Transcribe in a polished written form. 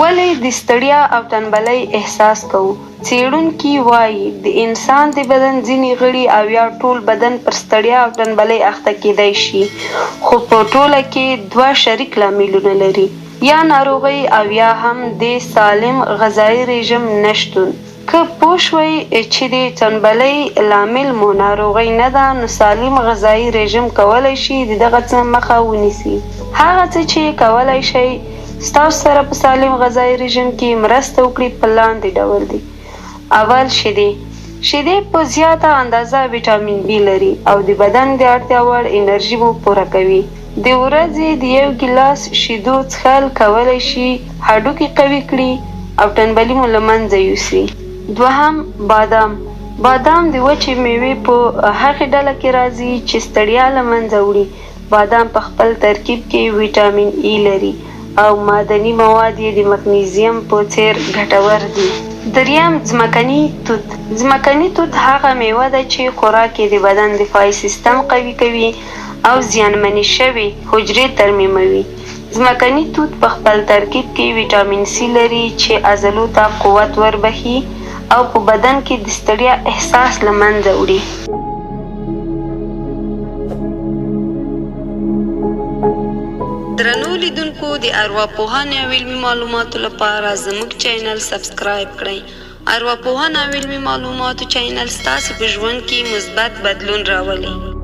ولې د ستړیا او تنبلۍ احساس کوو؟ څېړونکي وایي د انسان د بدن ځینې غړي او یا ټول بدن پر ستړیا او تنبلۍ اخته کېدای شي، خو په ټوله کې دوه شریک لاملونه لري، یا ناروغۍ او یا هم د سالم غذایي رژیم نشتون. که پوه شوئ چې د تنبلۍ لامل مو ناروغۍ نه ده، نو سالم غذایي رژیم کولی شي د دغه څه مخه ونیسي. هغه څه چې کولی شئ ستاسو سره په سالم غذایي رژیم کې مرسته وکړي په لاندې ډول دي. اول شیدې. شیدې په زیاته اندازه ویټامین بي لري او د بدن د اړتیا وړ انرژي مو پوره کوي. د ورځې د 1 ګیلاس شیدو څښل کولی شي هډوکي قوي کړي او تنبلي مو له منځه یوسي. دوهم، بادام. بادام د وچې میوې په هغې ډله کې راځي چې ستړیا له منځه وړي. بادام په خپل ترکیب کې ویټامین ای لري او معدني مواد یې د مګنیزیم په څیر ګټور دي. دریم، ځمکني توت. ځمکني توت هغه میوه ده چې خوراک یې د بدن دفاعي سیستم قوي کوي او زیانمنې شوې حجرې ترمیموي. ځمکني توت په خپل ترکیب کې ویټامین سی لري چې عضلو ته قوت وربخي او په بدن کې د ستړیا احساس له منځه وړي. درنو لیدونکو، د ارواپوهنې او علمي معلوماتو لپاره زموږ چینل سبسکرایب کړئ. ارواپوهنه او علمي معلوماتو چینل ستاسو په ژوند کې مثبت بدلون راولي.